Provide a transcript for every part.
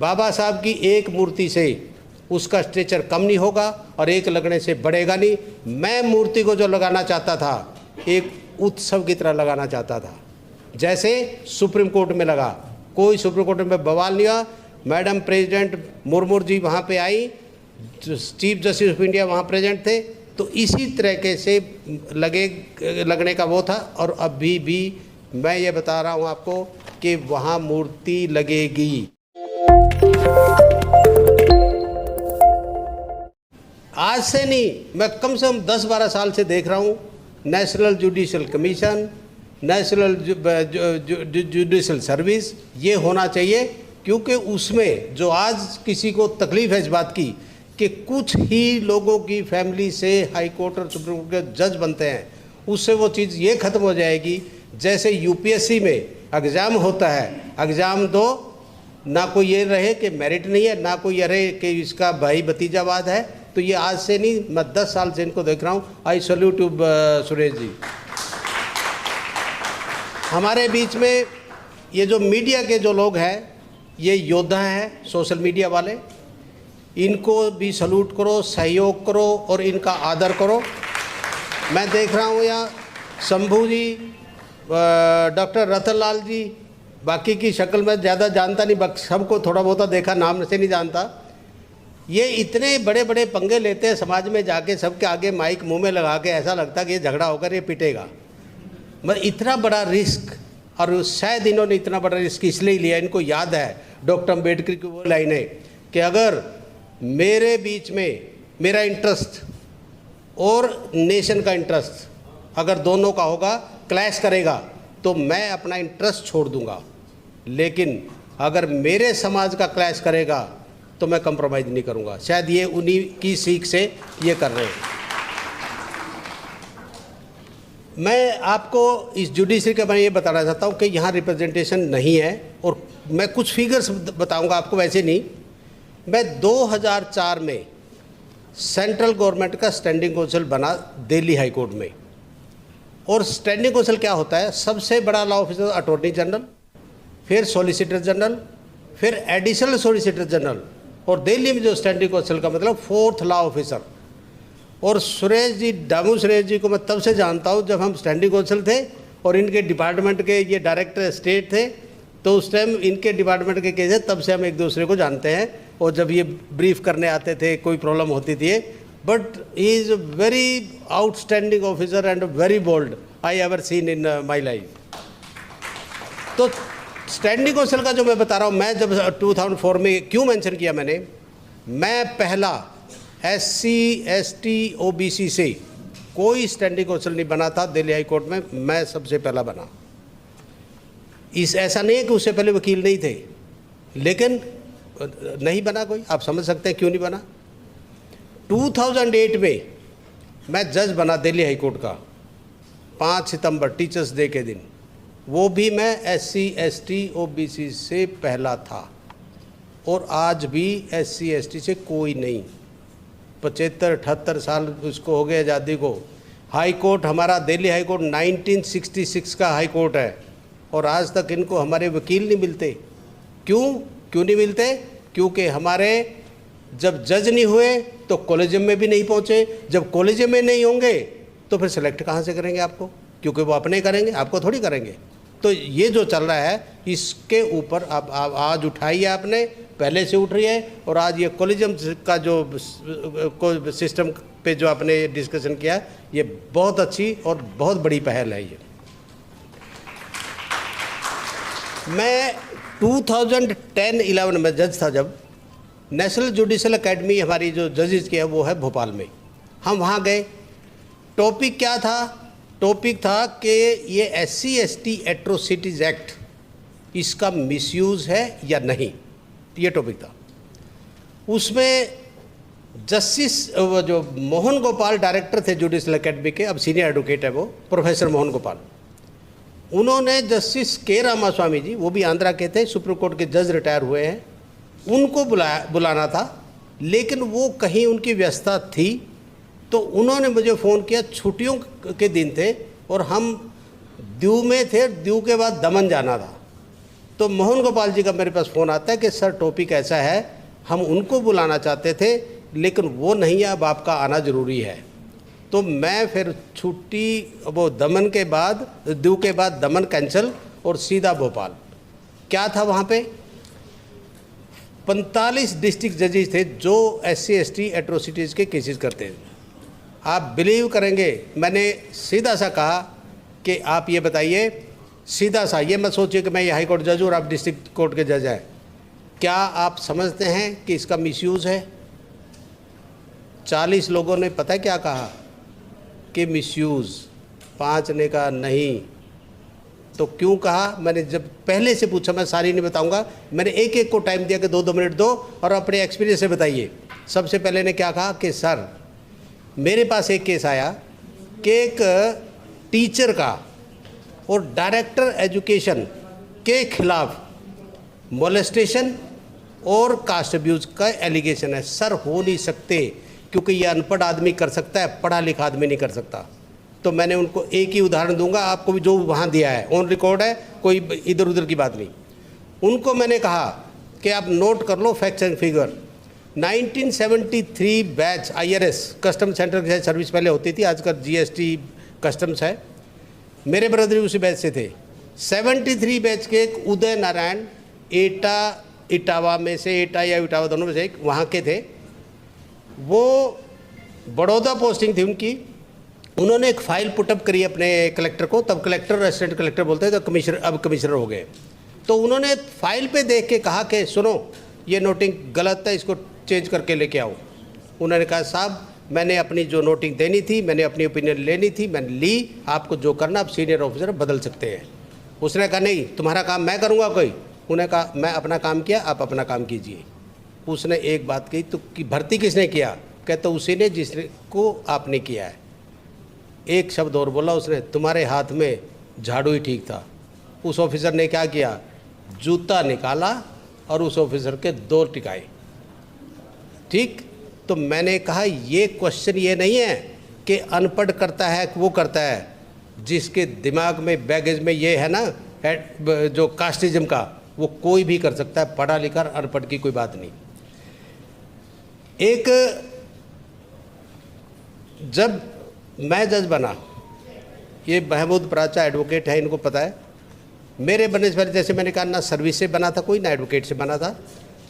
बाबा साहब की एक मूर्ति से उसका स्ट्रेचर कम नहीं होगा और एक लगने से बढ़ेगा नहीं। मैं मूर्ति को जो लगाना चाहता था एक उत्सव की तरह लगाना चाहता था, जैसे सुप्रीम कोर्ट में लगा। कोई सुप्रीम कोर्ट में बवाल नहीं हुआ। मैडम प्रेसिडेंट मुर्मू जी वहाँ पे आई, चीफ जस्टिस ऑफ इंडिया वहाँ प्रेजेंट थे, तो इसी तरीके से लगने का वो था। और अभी भी मैं ये बता रहा हूँ आपको कि वहाँ मूर्ति लगेगी। आज से नहीं, मैं कम से कम 10-12 साल से देख रहा हूँ national judicial commission, national judicial service, ये होना चाहिए। क्योंकि उसमें जो आज किसी को तकलीफ है इस बात की कि कुछ ही लोगों की फैमिली से हाई कोर्ट और सुप्रीम कोर्ट के जज बनते हैं, उससे वो चीज़ ये ख़त्म हो जाएगी। जैसे यूपीएससी में एग्ज़ाम होता है, एग्ज़ाम दो, ना कोई ये रहे कि मेरिट नहीं है, ना कोई ये रहे कि इसका भाई भतीजावाद है। तो ये आज से नहीं, मैं 10 साल से इनको देख रहा हूँ। आई सैल्यूट टू सुरेश जी। हमारे बीच में ये जो मीडिया के जो लोग हैं, ये योद्धा हैं, सोशल मीडिया वाले, इनको भी सैल्यूट करो, सहयोग करो और इनका आदर करो। मैं देख रहा हूँ यहाँ शंभू जी, डॉक्टर रतन लाल जी, बाकी की शक्ल में ज़्यादा जानता नहीं, सबको थोड़ा बहुत देखा, नाम से नहीं जानता। ये इतने बड़े बड़े पंगे लेते हैं समाज में जाके, सबके आगे माइक मुंह में लगा के, ऐसा लगता कि ये झगड़ा होकर ये पिटेगा। मतलब इतना बड़ा रिस्क, और शायद इन्होंने इतना बड़ा रिस्क इसलिए लिया, इनको याद है डॉक्टर अम्बेडकर की वो लाइनें कि अगर मेरे बीच में मेरा इंटरेस्ट और नेशन का इंटरेस्ट अगर दोनों का होगा, क्लैश करेगा, तो मैं अपना इंटरेस्ट छोड़ दूंगा। लेकिन अगर मेरे समाज का क्लैश करेगा तो मैं कंप्रोमाइज़ नहीं करूंगा। शायद ये उन्हीं की सीख से ये कर रहे हैं। मैं आपको इस जुडिशरी के बारे में ये बताना चाहता हूँ कि यहाँ रिप्रेजेंटेशन नहीं है, और मैं कुछ फिगर्स बताऊँगा आपको, वैसे नहीं। मैं 2004 में सेंट्रल गवर्नमेंट का स्टैंडिंग काउंसिल बना दिल्ली हाई कोर्ट में। और स्टैंडिंग काउंसिल क्या होता है? सबसे बड़ा लॉ ऑफिसर अटॉर्नी जनरल, फिर सॉलिसिटर जनरल, फिर एडिशनल सॉलिसिटर जनरल, और दिल्ली में जो स्टैंडिंग काउंसिल का मतलब 4th लॉ ऑफिसर। और सुरेश जी, दामू सुरेश जी को मैं तब से जानता हूँ जब हम स्टैंडिंग काउंसिल थे और इनके डिपार्टमेंट के ये डायरेक्टर स्टेट थे, तो उस टाइम इनके डिपार्टमेंट के केस है, तब से हम एक दूसरे को जानते हैं। और जब ये ब्रीफ करने आते थे, कोई प्रॉब्लम होती थी, but he is very outstanding officer and very bold I ever seen in my life. तो स्टैंडिंग काउंसिल का जो मैं बता रहा हूँ, मैं जब 2004 में क्यों मेंशन किया मैंने, मैं पहला SC ST OBC से कोई स्टैंडिंग काउंसिल नहीं बना था दिल्ली हाई कोर्ट में, मैं सबसे पहला बना। ऐसा नहीं है कि उससे पहले वकील नहीं थे, लेकिन नहीं बना कोई। आप समझ सकते हैं क्यों नहीं बना। 2008 में मैं जज बना दिल्ली हाई कोर्ट का, 5 सितंबर टीचर्स डे के दिन। वो भी मैं SC ST OBC से पहला था, और आज भी SC ST से कोई नहीं। 75-78 साल उसको हो गए आज़ादी को। हाई कोर्ट हमारा दिल्ली हाई कोर्ट 1966 का हाई कोर्ट है, और आज तक इनको हमारे वकील नहीं मिलते। क्यों नहीं मिलते? क्योंकि हमारे जब जज नहीं हुए तो कॉलेजियम में भी नहीं पहुँचे। जब कॉलेजियम में नहीं होंगे तो फिर सेलेक्ट कहाँ से करेंगे आपको? क्योंकि वो अपने करेंगे, आपको थोड़ी करेंगे। तो ये जो चल रहा है, इसके ऊपर आप आज उठाई है, आपने पहले से उठ रही है। और आज ये कॉलेजियम का जो सिस्टम पे जो आपने डिस्कशन किया, ये बहुत अच्छी और बहुत बड़ी पहल है। ये मैं 2010-11 में जज था, जब नेशनल जुडिशल एकेडमी हमारी जो जजेस की है वो है भोपाल में, हम वहाँ गए। टॉपिक क्या था? टॉपिक था कि ये SC ST एट्रोसिटीज़ एक्ट, इसका मिसयूज़ है या नहीं, ये टॉपिक था। उसमें जस्टिस जो मोहन गोपाल डायरेक्टर थे जुडिशल एकेडमी के, अब सीनियर एडवोकेट है वो, प्रोफेसर मोहन गोपाल, उन्होंने जस्टिस के रामास्वामी जी, वो भी आंध्रा के थे, सुप्रीम कोर्ट के जज रिटायर हुए हैं, उनको बुलाना था, लेकिन वो कहीं उनकी व्यस्तता थी। तो उन्होंने मुझे फ़ोन किया, छुट्टियों के दिन थे और हम दीव में थे, दीव के बाद दमन जाना था। तो मोहन गोपाल जी का मेरे पास फ़ोन आता है कि सर टॉपिक ऐसा है, हम उनको बुलाना चाहते थे लेकिन वो नहीं है, अब आपका आना ज़रूरी है। तो मैं फिर छुट्टी वो दमन के बाद दीव के बाद दमन कैंसिल और सीधा भोपाल। क्या था वहाँ पे 45 डिस्ट्रिक्ट जजेस थे जो SC ST एट्रोसिटीज़ के केसेस करते हैं। आप बिलीव करेंगे, मैंने सीधा सा कहा कि आप ये बताइए, सीधा सा, ये मत सोचिए कि मैं ये हाई कोर्ट जज हूँ और आप डिस्ट्रिक्ट कोर्ट के जज हैं, क्या आप समझते हैं कि इसका मिसयूज़ है? 40 लोगों ने पता है क्या कहा कि मिसयूज़, 5 ने कहा नहीं। तो क्यों कहा? मैंने जब पहले से पूछा, मैं सारी नहीं बताऊंगा, मैंने एक एक को टाइम दिया कि 2-2 मिनट दो और अपने एक्सपीरियंस से बताइए। सबसे पहले ने क्या कहा कि सर मेरे पास एक केस आया कि एक टीचर का और डायरेक्टर एजुकेशन के खिलाफ मोलेस्टेशन और कास्ट अब्यूज़ का एलिगेशन है। सर हो नहीं सकते क्योंकि ये अनपढ़ आदमी कर सकता है, पढ़ा लिखा आदमी नहीं कर सकता। तो मैंने उनको एक ही उदाहरण दूंगा आपको भी, जो वहाँ दिया है ऑन रिकॉर्ड है, कोई इधर उधर की बात नहीं। उनको मैंने कहा कि आप नोट कर लो facts and figure. 1973 batch IRS custom centre की सर्विस पहले होती थी, आजकल GST कस्टम्स है, मेरे ब्रदर उसी बैच से थे। 73 बैच के एक उदय नारायण इटावा में से, एटा या इटावा दोनों में से एक वहाँ के थे, वो बड़ौदा पोस्टिंग थी उनकी। उन्होंने एक फ़ाइल पुटअप करी अपने कलेक्टर को, तब कलेक्टर असिस्टेंट कलेक्टर बोलते थे, तो कमिश्नर, अब कमिश्नर हो गए। तो उन्होंने फाइल पे देख के कहा कि सुनो ये नोटिंग गलत है, इसको चेंज करके लेके आओ। उन्होंने कहा साहब मैंने अपनी जो नोटिंग देनी थी, मैंने अपनी ओपिनियन लेनी थी, मैंने ली, आपको जो करना आप सीनियर ऑफिसर बदल सकते हैं। उसने कहा नहीं तुम्हारा काम मैं करूँगा कोई। उन्होंने कहा मैं अपना काम किया, आप अपना काम कीजिए। उसने एक बात कही, तो कि भर्ती किसने किया? कहते उसी ने जिसको आपने किया है। एक शब्द और बोला उसने, तुम्हारे हाथ में झाड़ू ही ठीक था। उस ऑफिसर ने क्या किया? जूता निकाला और उस ऑफिसर के 2 टिकाए। ठीक, तो मैंने कहा ये क्वेश्चन ये नहीं है कि अनपढ़ करता है वो करता है, जिसके दिमाग में बैगेज में ये है ना जो कास्टिज्म का, वो कोई भी कर सकता है, पढ़ा लिखा अनपढ़ की कोई बात नहीं। एक जब मैं जज बना, ये महमूद प्राचा एडवोकेट है, इनको पता है, मेरे बनने से पहले जैसे मैंने कहा ना सर्विस से बना था कोई, ना एडवोकेट से बना था।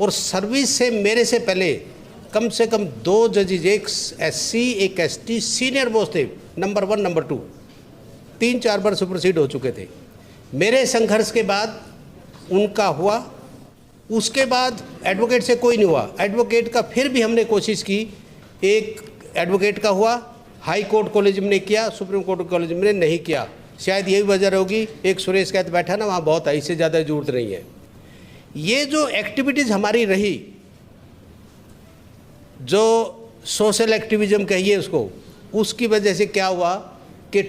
और सर्विस से मेरे से पहले कम से कम 2 जजेज, एक SC एक ST सीनियर मोस्ट थे, नंबर 1 नंबर 2, 3-4 बार सुपरसीड हो चुके थे। मेरे संघर्ष के बाद उनका हुआ, उसके बाद एडवोकेट से कोई नहीं हुआ। एडवोकेट का फिर भी हमने कोशिश की, एक एडवोकेट का हुआ, हाई कोर्ट कॉलेज में ने किया, सुप्रीम कोर्ट कॉलेज में ने नहीं किया। शायद यही वजह होगी, एक सुरेश कैद बैठा ना वहाँ बहुत है, इससे ज़्यादा जरूरत नहीं है। ये जो एक्टिविटीज़ हमारी रही, जो सोशल एक्टिविज्म कहिए उसको, उसकी वजह से क्या हुआ कि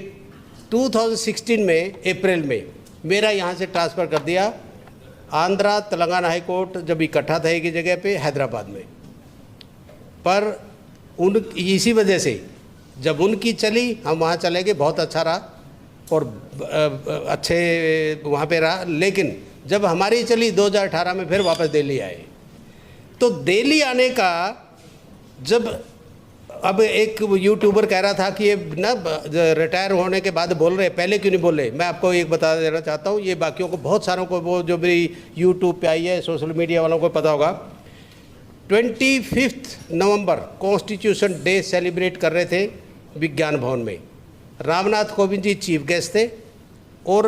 2016 में अप्रैल में मेरा यहाँ से ट्रांसफ़र कर दिया आंध्रा तेलंगाना हाई कोर्ट, जब इकट्ठा था एक ही जगह पे हैदराबाद में। पर उन इसी वजह से जब उनकी चली हम वहाँ चले गए, बहुत अच्छा रहा और अच्छे वहाँ पे रहा। लेकिन जब हमारी चली 2018 में फिर वापस दिल्ली आए। तो दिल्ली आने का जब अब एक यूट्यूबर कह रहा था कि ये ना रिटायर होने के बाद बोल रहे, पहले क्यों नहीं बोले? मैं आपको एक बता देना चाहता हूँ, ये बाकियों को बहुत सारों को, वो जो भी यूट्यूब पे आई है, सोशल मीडिया वालों को पता होगा। 25 नवंबर कॉन्स्टिट्यूशन डे सेलिब्रेट कर रहे थे विज्ञान भवन में। रामनाथ कोविंद जी चीफ गेस्ट थे और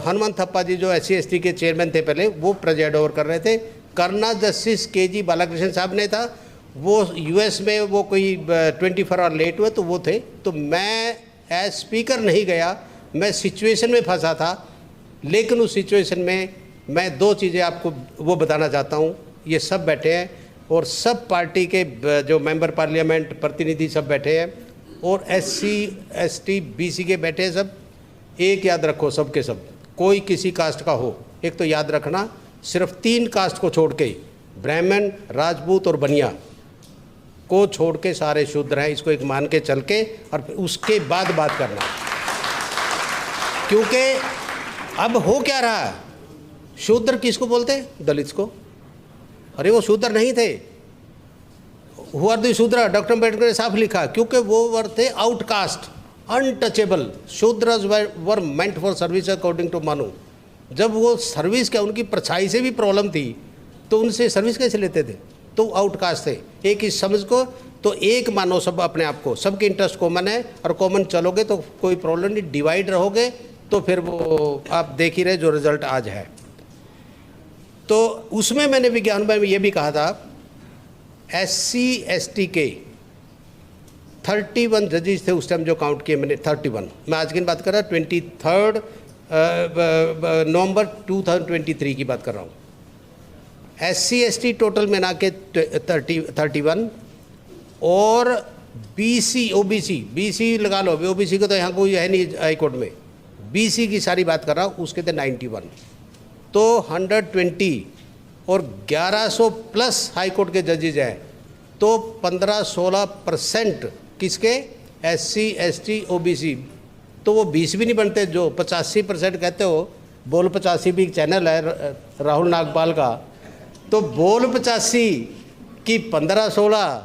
हनुमंत थप्पा जी जो SC ST के चेयरमैन थे पहले, वो प्रेजाइड ओवर कर रहे थे। करना जस्टिस KG बालाकृष्ण साहब ने था, वो US में वो कोई 24 आवर लेट हुए तो वो थे। तो मैं एज स्पीकर नहीं गया, मैं सिचुएशन में फंसा था। लेकिन उस सिचुएशन में मैं 2 चीज़ें आपको वो बताना चाहता हूँ। ये सब बैठे हैं और सब पार्टी के जो मेंबर पार्लियामेंट प्रतिनिधि सब बैठे हैं और SC ST BC के बैठे हैं सब। एक याद रखो सब के सब, कोई किसी कास्ट का हो, एक तो याद रखना सिर्फ 3 कास्ट को छोड़ के, ब्राह्मण, राजपूत और बनिया को छोड़ के सारे शूद्र हैं। इसको एक मान के चल के और उसके बाद बात करना। क्योंकि अब हो क्या रहा है, शूद्र किसको बोलते हैं? दलित को। अरे वो शूद्र नहीं थे। Who are the Shudra? Doctor Ambedkar ने साफ लिखा, क्योंकि वो वर थे outcast, untouchable. Shudras were meant for service according to Manu. जब वो सर्विस क्या, उनकी परछाई से भी प्रॉब्लम थी तो उनसे सर्विस कैसे लेते थे? तो आउटकास्ट थे। एक इस समझ को, तो एक मानो सब अपने आप को, सबके इंटरेस्ट कॉमन है और कॉमन चलोगे तो कोई प्रॉब्लम नहीं। डिवाइड रहोगे तो फिर वो आप देख ही रहे जो रिजल्ट आज है। तो उसमें मैंने विज्ञान में ये भी कहा था, SC ST के 31 जजेस थे उस टाइम जो काउंट किए मैंने, 31। मैं आज की बात कर रहा हूँ, 23 नवंबर 2023 की बात कर रहा हूँ। SC ST टोटल में ना के 31 और BC OBC, BC लगा लो, OBC को तो यहाँ कोई है नहीं हाई कोर्ट में, BC की सारी बात कर रहा हूँ, उसके थे 91। तो 120 और 1100 प्लस हाई कोर्ट के जजेज हैं, तो 15-16% किसके? SC ST OBC। तो वो 20 भी नहीं बनते जो 85% कहते हो। बोल 85 भी एक चैनल है राहुल नागपाल का, तो बोल 85 की 15-16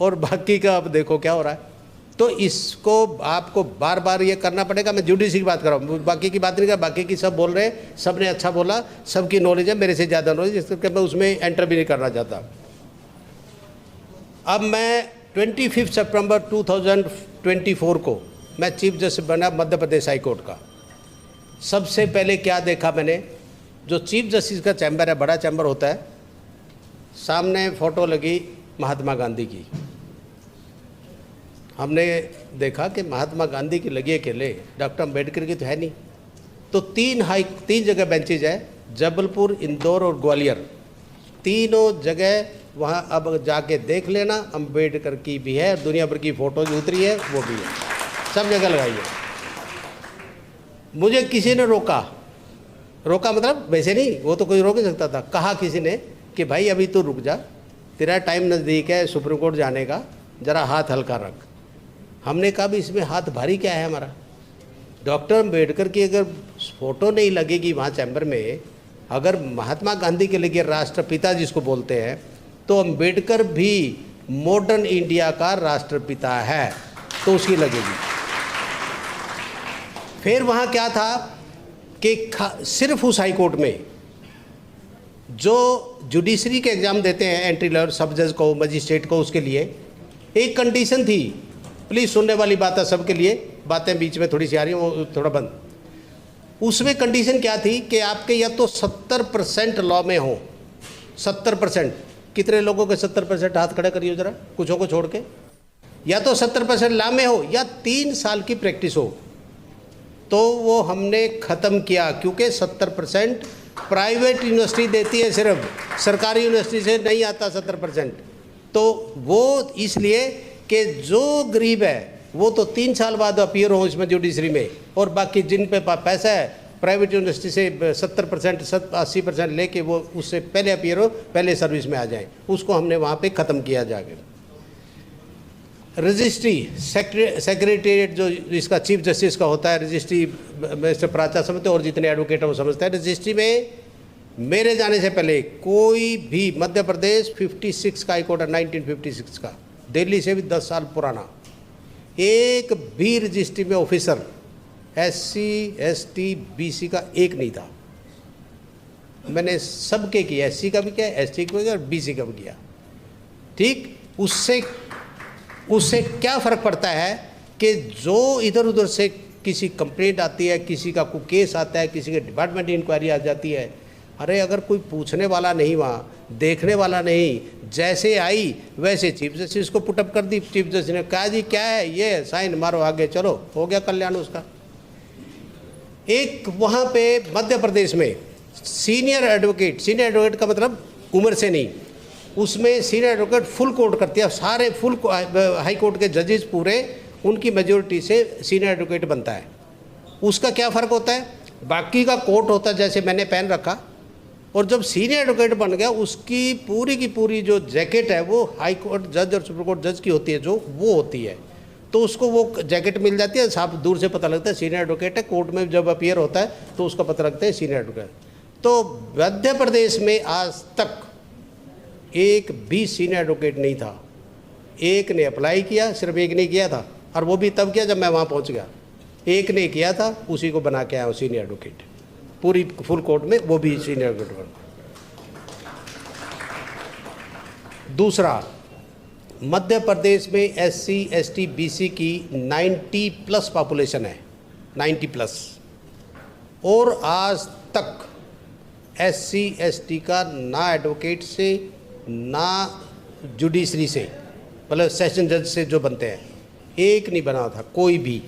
और बाकी का अब देखो क्या हो रहा है। तो इसको आपको बार बार ये करना पड़ेगा। मैं जुडिशरी की बात कर रहा हूँ, बाकी की बात नहीं कर, बाकी की सब बोल रहे हैं, सब ने अच्छा बोला, सबकी नॉलेज है, मेरे से ज़्यादा नॉलेज, इसलिए मैं उसमें एंटर भी नहीं करना चाहता। अब मैं 25 सितंबर 2024 को मैं चीफ जस्टिस बना मध्य प्रदेश हाई कोर्ट का। सबसे पहले क्या देखा मैंने, जो चीफ जस्टिस का चैम्बर है, बड़ा चैम्बर होता है, सामने फ़ोटो लगी महात्मा गांधी की। हमने देखा कि महात्मा गांधी की लगी अकेले, डॉक्टर अम्बेडकर की तो है नहीं। तो तीन जगह बेंचेज है, जबलपुर, इंदौर और ग्वालियर, तीनों जगह वहाँ अब जाके देख लेना, अम्बेडकर की भी है, दुनिया भर की फ़ोटो जो उतरी है वो भी है, सब जगह लगाई है। मुझे किसी ने रोका मतलब वैसे नहीं, वो तो कोई रोक नहीं सकता था। कहा किसी ने कि भाई अभी तो रुक जा, तेरा टाइम नज़दीक है सुप्रीम कोर्ट जाने का, ज़रा हाथ हल्का रख। हमने कहा भी इसमें हाथ भारी क्या है हमारा? डॉक्टर अम्बेडकर की अगर फ़ोटो नहीं लगेगी वहाँ चैम्बर में, अगर महात्मा गांधी के लिए राष्ट्रपिता जिसको बोलते हैं, तो अम्बेडकर भी मॉडर्न इंडिया का राष्ट्रपिता है, तो उसकी लगेगी। फिर वहाँ क्या था कि सिर्फ उस हाई कोर्ट में जो जुडिशरी के एग्ज़ाम देते हैं, एंट्री लेवल सब जज को, मजिस्ट्रेट को, उसके लिए एक कंडीशन थी। प्लीज़ सुनने वाली बात है सबके लिए, बातें बीच में थोड़ी सी आ रही हैं, वो थोड़ा बंद। उसमें कंडीशन क्या थी कि आपके या तो 70% लॉ में हो, 70%, कितने लोगों के 70% हाथ खड़े करिए जरा, कुछों को छोड़ के, या तो 70% लॉ में हो या 3 साल की प्रैक्टिस हो। तो वो हमने ख़त्म किया, क्योंकि 70% प्राइवेट यूनिवर्सिटी देती है, सिर्फ सरकारी यूनिवर्सिटी से नहीं आता 70%। तो वो इसलिए कि जो गरीब है वो तो 3 साल बाद अपीयर हो इसमें जुडिशरी में, और बाकी जिन पे पैसा है प्राइवेट यूनिवर्सिटी से 70% 80% लेके वो उससे पहले अपीयर हो, पहले सर्विस में आ जाए। उसको हमने वहाँ पे ख़त्म किया जाके। रजिस्ट्री सेक्रेटेरिएट जो इसका चीफ जस्टिस का होता है, रजिस्ट्री मिस्टर प्राचा समझते और जितने एडवोकेट हैं वो समझते हैं। रजिस्ट्री में मेरे जाने से पहले कोई भी, मध्य प्रदेश 56 का हाई कोर्ट है, 1956 का, दिल्ली से भी 10 साल पुराना, एक भी रजिस्ट्री में ऑफिसर SC ST BC का एक नहीं था। मैंने सबके किया, SC का भी किया, ST का भी किया और BC का भी किया। ठीक, उससे क्या फ़र्क पड़ता है कि जो इधर उधर से किसी कंप्लेंट आती है, किसी का कोई केस आता है, किसी के डिपार्टमेंट इंक्वायरी आ जाती है, अरे अगर कोई पूछने वाला नहीं, वहाँ देखने वाला नहीं, जैसे आई वैसे चीफ जस्टिस को पुटअप कर दी। चीफ जस्टिस ने कहा जी क्या है ये, साइन मारो, आगे चलो, हो गया कल्याण उसका। एक वहाँ पे मध्य प्रदेश में सीनियर एडवोकेट का मतलब उम्र से नहीं, उसमें सीनियर एडवोकेट फुल कोर्ट करती है, सारे फुल हाई कोर्ट के जजेस पूरे, उनकी मेजोरिटी से सीनियर एडवोकेट बनता है। उसका क्या फ़र्क होता है, बाकी का कोर्ट होता है जैसे मैंने पहन रखा, और जब सीनियर एडवोकेट बन गया उसकी पूरी की पूरी जो जैकेट है वो हाई कोर्ट जज और सुप्रीम कोर्ट जज की होती है, जो वो होती है, तो उसको वो जैकेट मिल जाती है, साफ दूर से पता लगता है सीनियर एडवोकेट है। कोर्ट में जब अपीयर होता है तो उसका पता लगता है सीनियर एडवोकेट। तो मध्य प्रदेश में आज तक एक भी सीनियर एडवोकेट नहीं था। एक ने अप्लाई किया, सिर्फ एक ने किया था, और वो भी तब किया जब मैं वहाँ पहुँच गया। एक ने किया था, उसी को बना के आया सीनियर एडवोकेट, पूरी फुल कोर्ट में, वो भी सीनियर एडवोकेट। दूसरा, मध्य प्रदेश में SC ST BC की 90+ पॉपुलेशन है, 90+, और आज तक SC ST का ना एडवोकेट से ना जुडिशरी से, मतलब सेशन जज से जो बनते हैं, एक नहीं बना था कोई भी।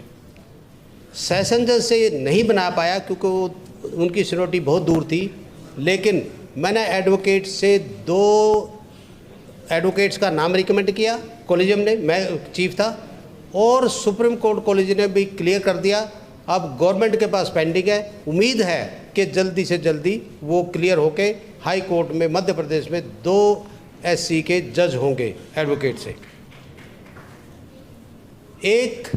सेशन जज से नहीं बना पाया क्योंकि वो उनकी सीनियरिटी बहुत दूर थी, लेकिन मैंने एडवोकेट से 2 एडवोकेट्स का नाम रिकमेंड किया कॉलेजियम ने, मैं चीफ था, और सुप्रीम कोर्ट कॉलेज ने भी क्लियर कर दिया। अब गवर्नमेंट के पास पेंडिंग है, उम्मीद है कि जल्दी से जल्दी वो क्लियर होके हाई कोर्ट में मध्य प्रदेश में 2 SC के जज होंगे एडवोकेट से। एक,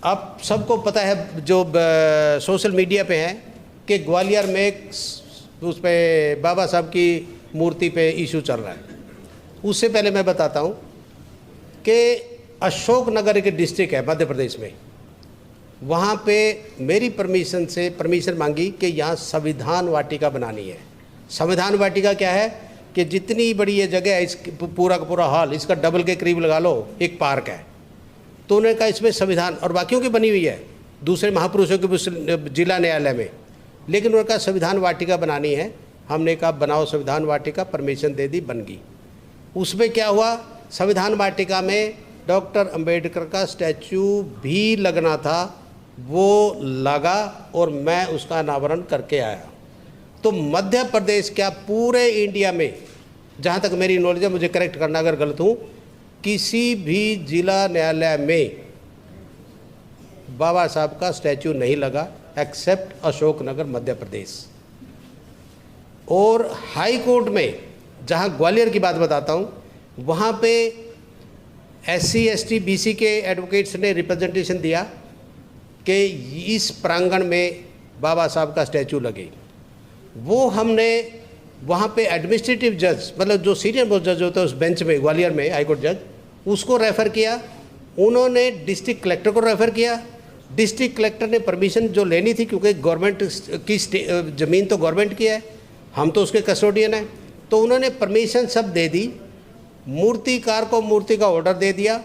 अब सबको पता है जो सोशल मीडिया पे है कि ग्वालियर में उस पे बाबा साहब की मूर्ति पे इशू चल रहा है। उससे पहले मैं बताता हूँ कि अशोकनगर एक डिस्ट्रिक्ट है मध्य प्रदेश में, वहाँ पे मेरी परमिशन मांगी कि यहाँ संविधान वाटिका बनानी है। संविधान वाटिका क्या है कि जितनी बड़ी ये जगह है, इस पूरा का पूरा हॉल, इसका डबल के करीब लगा लो, एक पार्क है। तो उन्होंने कहा इसमें संविधान, और बाकियों की बनी हुई है दूसरे महापुरुषों के जिला न्यायालय में, लेकिन उन्होंने कहा संविधान वाटिका बनानी है। हमने कहा बनाओ संविधान वाटिका, परमिशन दे दी, बन गई। उसमें क्या हुआ, संविधान वाटिका में डॉक्टर अंबेडकर का स्टैचू भी लगना था, वो लगा और मैं उसका अनावरण करके आया। तो मध्य प्रदेश क्या पूरे इंडिया में, जहाँ तक मेरी नॉलेज है, मुझे करेक्ट करना अगर गलत हूँ, किसी भी जिला न्यायालय में बाबा साहब का स्टैचू नहीं लगा एक्सेप्ट अशोकनगर मध्य प्रदेश। और हाई कोर्ट में, जहाँ ग्वालियर की बात बताता हूँ, वहाँ पे SC ST BC के एडवोकेट्स ने रिप्रेजेंटेशन दिया कि इस प्रांगण में बाबा साहब का स्टैचू लगे। वो हमने वहाँ पे एडमिनिस्ट्रेटिव जज, मतलब जो सीनियर मोस्ट जज होता है उस बेंच में ग्वालियर में, हाई कोर्ट जज, उसको रेफ़र किया। उन्होंने डिस्ट्रिक्ट कलेक्टर को रेफ़र किया। डिस्ट्रिक्ट कलेक्टर ने परमिशन जो लेनी थी, क्योंकि गवर्नमेंट की ज़मीन तो गवर्नमेंट की है, हम तो उसके कस्टोडियन हैं, तो उन्होंने परमिशन सब दे दी। मूर्तिकार को मूर्ति का ऑर्डर दे दिया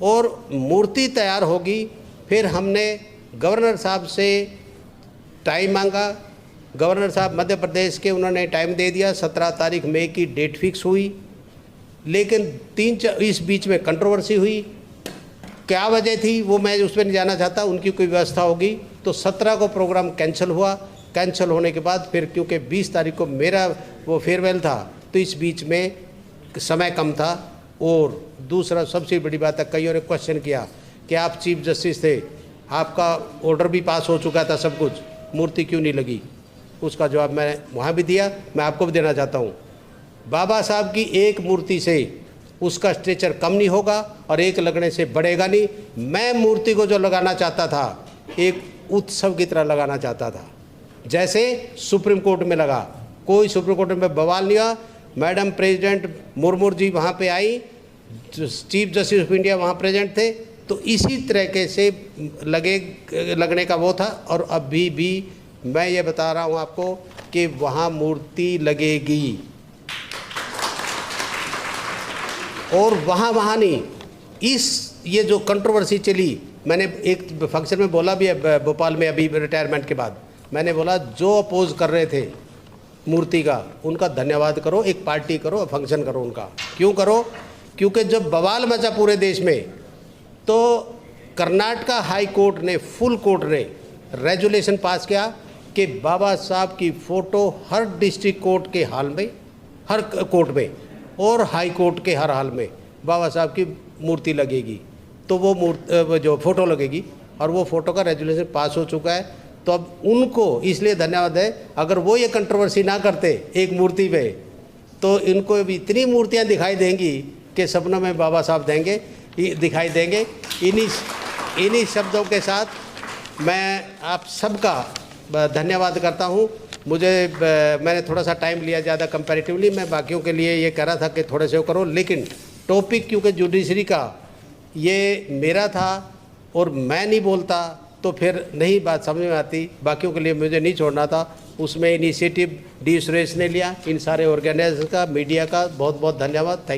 और मूर्ति तैयार होगी। फिर हमने गवर्नर साहब से टाइम मांगा। गवर्नर साहब मध्य प्रदेश के, उन्होंने टाइम दे दिया। 17 तारीख मई की डेट फिक्स हुई, लेकिन इस बीच में कंट्रोवर्सी हुई। क्या वजह थी वो मैं उस पर नहीं जाना चाहता, उनकी कोई व्यवस्था होगी। तो 17 को प्रोग्राम कैंसिल हुआ। कैंसिल होने के बाद फिर क्योंकि 20 तारीख को मेरा वो फेयरवेल था, तो इस बीच में समय कम था। और दूसरा सबसे बड़ी बात है, कईयों ने क्वेश्चन किया कि आप चीफ जस्टिस थे, आपका ऑर्डर भी पास हो चुका था, सब कुछ, मूर्ति क्यों नहीं लगी? उसका जवाब मैं वहाँ भी दिया, मैं आपको भी देना चाहता हूँ। बाबा साहब की एक मूर्ति से उसका स्ट्रेचर कम नहीं होगा और एक लगने से बढ़ेगा नहीं। मैं मूर्ति को जो लगाना चाहता था, एक उत्सव की तरह लगाना चाहता था, जैसे सुप्रीम कोर्ट में लगा। कोई सुप्रीम कोर्ट में बवाल नहीं हुआ। मैडम प्रेसिडेंट मुर्मू जी वहाँ पे आई, चीफ जस्टिस ऑफ इंडिया वहाँ प्रेजेंट थे, तो इसी तरीके से लगने का वो था। और अभी भी मैं ये बता रहा हूँ आपको कि वहाँ मूर्ति लगेगी। और वहाँ नहीं, ये जो कंट्रोवर्सी चली, मैंने एक फंक्शन में बोला भी है भोपाल में, अभी रिटायरमेंट के बाद मैंने बोला, जो अपोज कर रहे थे मूर्ति का, उनका धन्यवाद करो, एक पार्टी करो, फंक्शन करो उनका। क्यों करो? क्योंकि जब बवाल मचा पूरे देश में, तो कर्नाटका हाई कोर्ट ने, फुल कोर्ट ने रेजुलेशन पास किया कि बाबा साहब की फ़ोटो हर डिस्ट्रिक्ट कोर्ट के हाल में, हर कोर्ट में और हाई कोर्ट के हर हाल में बाबा साहब की मूर्ति लगेगी। तो वो जो फ़ोटो लगेगी, और वो फ़ोटो का रेजुलेशन पास हो चुका है। तो अब उनको इसलिए धन्यवाद है। अगर वो ये कंट्रोवर्सी ना करते एक मूर्ति पे, तो इनको भी इतनी मूर्तियां दिखाई देंगी कि सपनों में बाबा साहब दिखाई देंगे। इन्हीं शब्दों के साथ मैं आप सबका धन्यवाद करता हूँ। मैंने थोड़ा सा टाइम लिया ज़्यादा कंपैरेटिवली। मैं बाकियों के लिए ये कह रहा था कि थोड़े से वो करो, लेकिन टॉपिक क्योंकि जुडिशरी का ये मेरा था और मैं नहीं बोलता तो फिर नहीं बात समझ में आती। बाकियों के लिए मुझे नहीं छोड़ना था। उसमें इनिशिएटिव डी सुरेश ने लिया। इन सारे ऑर्गेनाइजर्स का, मीडिया का बहुत बहुत धन्यवाद। Thank you.